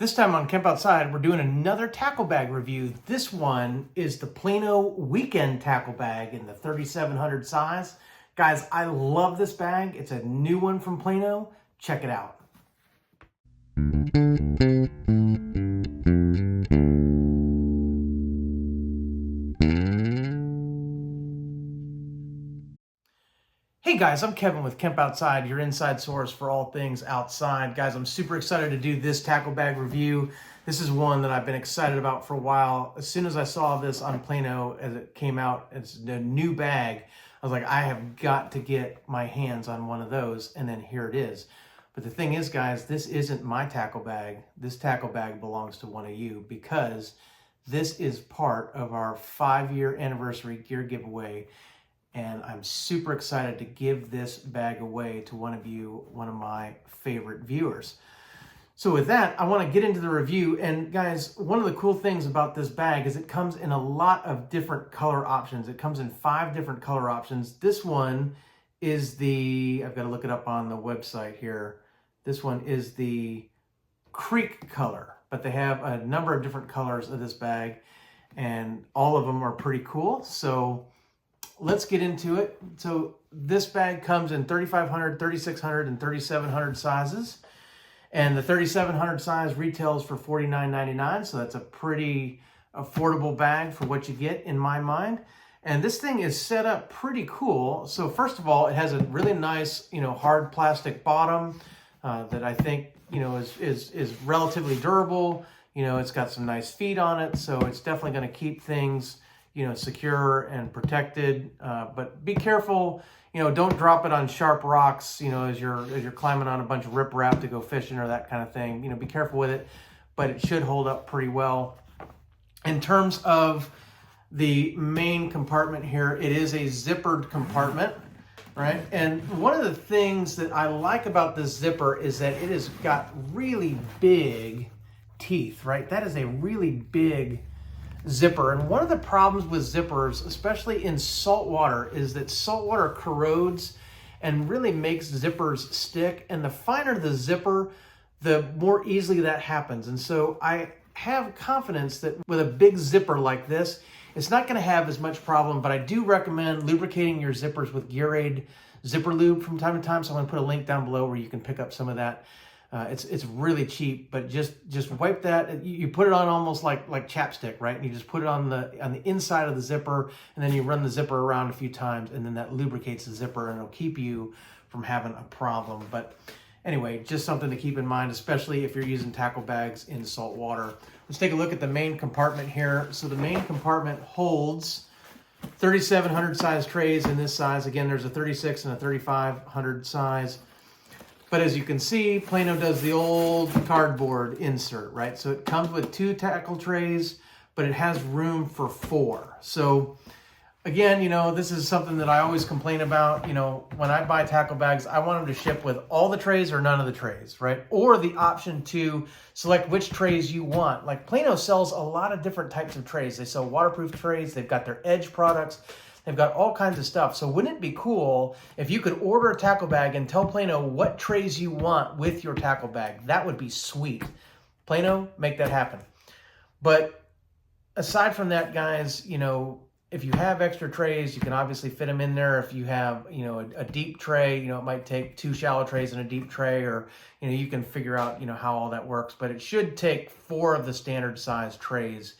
This time on Camp Outside, we're doing another tackle bag review. This one is the Plano Weekend tackle bag in the 3700 size. Guys, I love this bag. It's a new one from Plano. Check it out. Hey guys, I'm Kevin with Camp Outside, your inside source for all things outside. Guys, I'm super excited to do this tackle bag review. This is one that I've been excited about for a while. As soon as I saw this on Plano as it came out, it's a new bag, I was like, I have got to get my hands on one of those, and then here it is. But the thing is, guys, this isn't my tackle bag. This tackle bag belongs to one of you because this is part of our 5-year anniversary gear giveaway. And I'm super excited to give this bag away to one of you, one of my favorite viewers. So with that, I want to get into the review. And guys, one of the cool things about this bag is it comes in a lot of different color options. It comes in 5 different color options. This one is I've got to look it up on the website here. This one is the creek color, but they have a number of different colors of this bag and all of them are pretty cool. So let's get into it. So this bag comes in 3500, 3600, and 3700 sizes. And the 3700 size retails for $49.99. So that's a pretty affordable bag for what you get in my mind. And this thing is set up pretty cool. So first of all, it has a really nice, hard plastic bottom that I think, is relatively durable. It's got some nice feet on it. So it's definitely going to keep things secure and protected, but be careful, don't drop it on sharp rocks, as you're climbing on a bunch of riprap to go fishing or that kind of thing. Be careful with it, but it should hold up pretty well. In terms of the main compartment here, it is a zippered compartment, right? And one of the things that I like about this zipper is that it has got really big teeth, right? That is a really big zipper. And one of the problems with zippers, especially in saltwater, is that saltwater corrodes and really makes zippers stick. And the finer the zipper, the more easily that happens. And so I have confidence that with a big zipper like this, it's not going to have as much problem, but I do recommend lubricating your zippers with Gear-Aid zipper lube from time to time. So I'm going to put a link down below where you can pick up some of that. It's really cheap, but just wipe that. You put it on almost like chapstick, right? And you just put it on the inside of the zipper, and then you run the zipper around a few times, and then that lubricates the zipper, and it'll keep you from having a problem. But anyway, just something to keep in mind, especially if you're using tackle bags in salt water. Let's take a look at the main compartment here. So the main compartment holds 3700 size trays in this size. Again, there's a 36 and a 3500 size. But as you can see, Plano does the old cardboard insert, right? So it comes with 2 tackle trays, but it has room for 4. So again, this is something that I always complain about. When I buy tackle bags, I want them to ship with all the trays or none of the trays, right? Or the option to select which trays you want. Like Plano sells a lot of different types of trays. They sell waterproof trays. They've got their Edge products. They've got all kinds of stuff. So wouldn't it be cool if you could order a tackle bag and tell Plano what trays you want with your tackle bag? That would be sweet. Plano, make that happen. But aside from that, guys, if you have extra trays, you can obviously fit them in there. If you have, a deep tray, it might take 2 shallow trays and a deep tray, or, you can figure out, how all that works. But it should take 4 of the standard size trays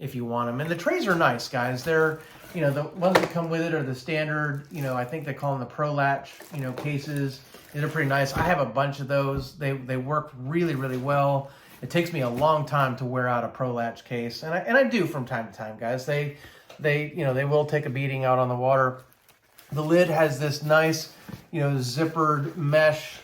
if you want them. And the trays are nice, guys. They're, the ones that come with it are the standard, I think they call them the Pro Latch, cases. They're pretty nice. I have a bunch of those. They work really, really well. It takes me a long time to wear out a Pro Latch case. And I do from time to time, guys. They will take a beating out on the water. The lid has this nice, zippered mesh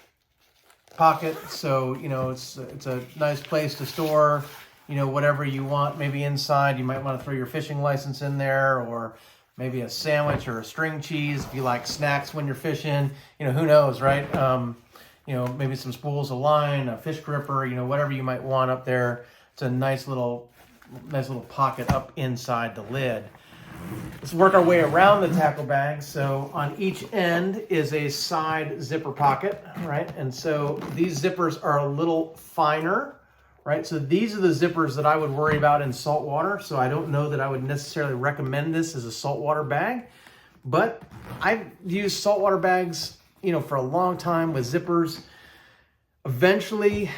pocket. So, it's a nice place to store whatever you want. Maybe inside, you might want to throw your fishing license in there, or maybe a sandwich or a string cheese if you like snacks when you're fishing. Who knows, right? Maybe some spools of line, a fish gripper, whatever you might want up there. It's a nice little pocket up inside the lid. Let's work our way around the tackle bag. So on each end is a side zipper pocket, right? And so these zippers are a little finer, right? So these are the zippers that I would worry about in saltwater. So I don't know that I would necessarily recommend this as a saltwater bag, but I've used saltwater bags, you know, for a long time with zippers. Eventually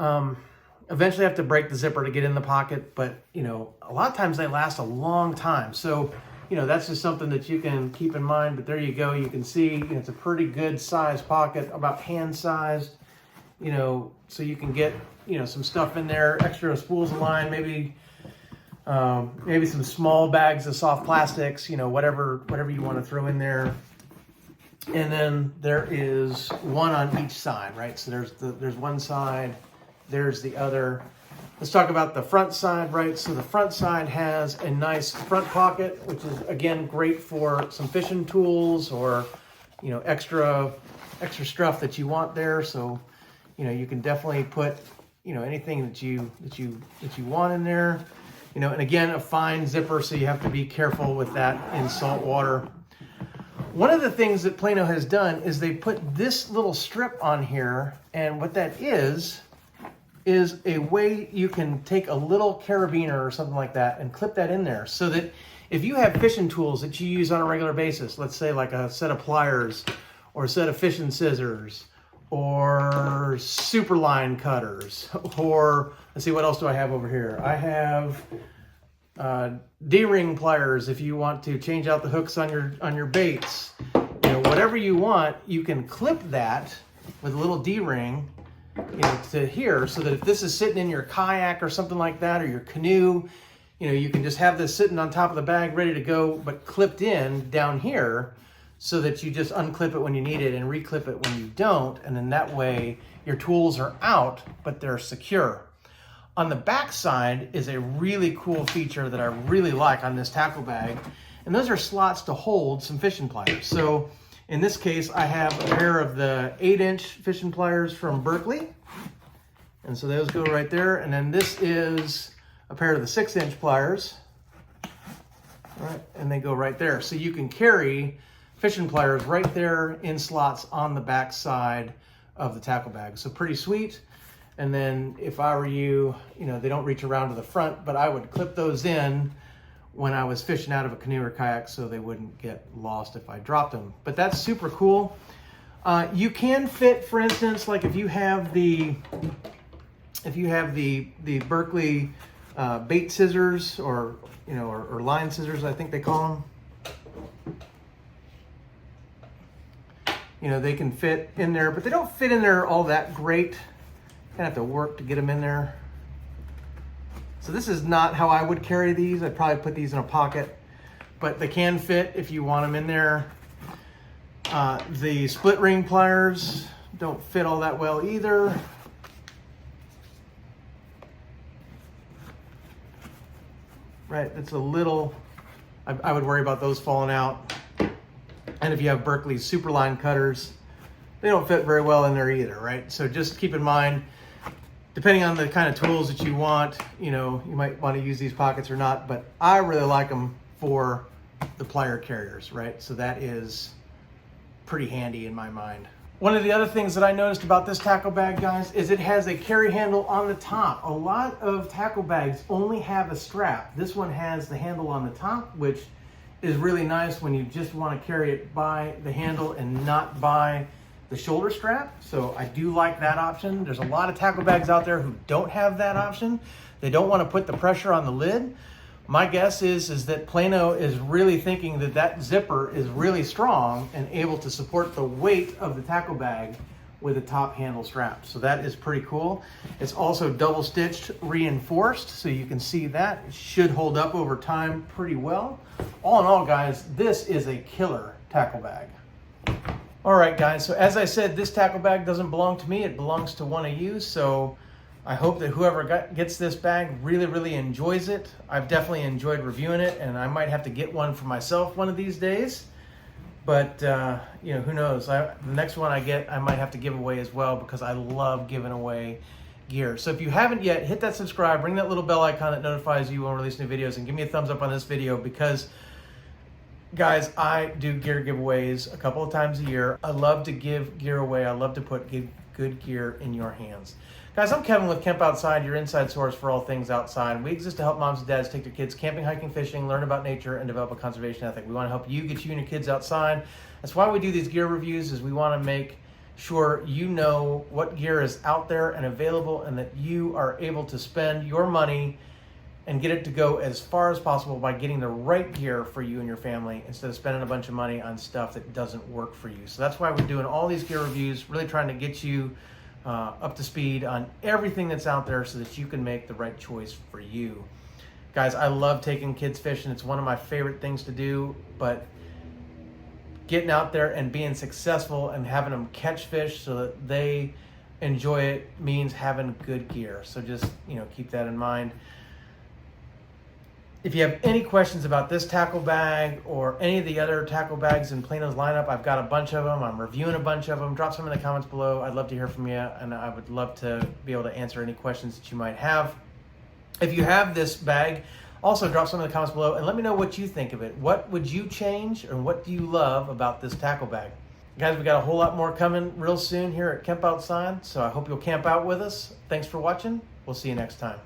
have to break the zipper to get in the pocket, but you know, a lot of times they last a long time. So, you know, that's just something that you can keep in mind. But there you go. You can see, you know, it's a pretty good size pocket, about hand sized, you know, so you can get, you know, some stuff in there, extra spools of line, maybe some small bags of soft plastics, you know, whatever you want to throw in there. And then there is one on each side, right? So there's one side, there's the other. Let's talk about the front side, right? So the front side has a nice front pocket, which is again great for some fishing tools or, you know, extra stuff that you want there. So, you know, you can definitely put, you know, anything that you want in there. You know, and again, a fine zipper, so you have to be careful with that in salt water. One of the things that Plano has done is they put this little strip on here, and what that is a way you can take a little carabiner or something like that and clip that in there, so that if you have fishing tools that you use on a regular basis, let's say like a set of pliers or a set of fishing scissors or super line cutters, or let's see, what else do I have over here? I have D-ring pliers if you want to change out the hooks on your baits. You know, whatever you want, you can clip that with a little D-ring, you know, to here, so that if this is sitting in your kayak or something like that, or your canoe, you know, you can just have this sitting on top of the bag ready to go, but clipped in down here, so that you just unclip it when you need it and reclip it when you don't, and then that way your tools are out, but they're secure. On the back side is a really cool feature that I really like on this tackle bag, and those are slots to hold some fishing pliers. So in this case, I have a pair of the 8-inch fishing pliers from Berkley, and so those go right there. And then this is a pair of the 6-inch pliers, right, and they go right there. So you can carry fishing pliers right there in slots on the back side of the tackle bag. So pretty sweet. And then if I were you, you know, they don't reach around to the front, but I would clip those in when I was fishing out of a canoe or kayak so they wouldn't get lost if I dropped them. But that's super cool. You can fit, for instance, like if you have the Berkley bait scissors, or, you know, or line scissors, I think they call them. You know, they can fit in there, but they don't fit in there all that great. Kind of have to work to get them in there. So this is not how I would carry these. I'd probably put these in a pocket, but they can fit if you want them in there. The split ring pliers don't fit all that well either. Right, it's a little, I would worry about those falling out. And if you have Berkley super line cutters, they don't fit very well in there either, right? So just keep in mind, depending on the kind of tools that you want, you know, you might want to use these pockets or not, but I really like them for the plier carriers, right? So that is pretty handy in my mind. One of the other things that I noticed about this tackle bag, guys, is it has a carry handle on the top. A lot of tackle bags only have a strap. This one has the handle on the top, which is really nice when you just want to carry it by the handle and not by the shoulder strap. So I do like that option. There's a lot of tackle bags out there who don't have that option. They don't want to put the pressure on the lid. My guess is that Plano is really thinking that that zipper is really strong and able to support the weight of the tackle bag with a top handle strap. So that is pretty cool. It's also double stitched, reinforced, so you can see that. It should hold up over time pretty well. All in all, guys, this is a killer tackle bag. All right, guys, so as I said, this tackle bag doesn't belong to me. It belongs to one of you. So I hope that whoever gets this bag really, really enjoys it. I've definitely enjoyed reviewing it, and I might have to get one for myself one of these days. But, you know, who knows? The next one I get, I might have to give away as well, because I love giving away gear. So if you haven't yet, hit that subscribe, ring that little bell icon that notifies you when I release new videos, and give me a thumbs up on this video, because guys, I do gear giveaways a couple of times a year. I love to give gear away. I love to put good gear in your hands. Guys, I'm Kevin with Camp Outside, your inside source for all things outside. We exist to help moms and dads take their kids camping, hiking, fishing, learn about nature, and develop a conservation ethic. We want to help you get you and your kids outside. That's why we do these gear reviews, is we want to make sure you know what gear is out there and available, and that you are able to spend your money and get it to go as far as possible by getting the right gear for you and your family, instead of spending a bunch of money on stuff that doesn't work for you. So that's why we're doing all these gear reviews, really trying to get you up to speed on everything that's out there so that you can make the right choice for you. Guys, I love taking kids fishing. It's one of my favorite things to do, but getting out there and being successful and having them catch fish so that they enjoy it means having good gear. So just, keep that in mind. If you have any questions about this tackle bag or any of the other tackle bags in Plano's lineup, I've got a bunch of them. I'm reviewing a bunch of them. Drop some in the comments below. I'd love to hear from you, and I would love to be able to answer any questions that you might have. If you have this bag, also drop some in the comments below and let me know what you think of it. What would you change, or what do you love about this tackle bag? Guys, we got a whole lot more coming real soon here at Camp Outside, so I hope you'll camp out with us. Thanks for watching. We'll see you next time.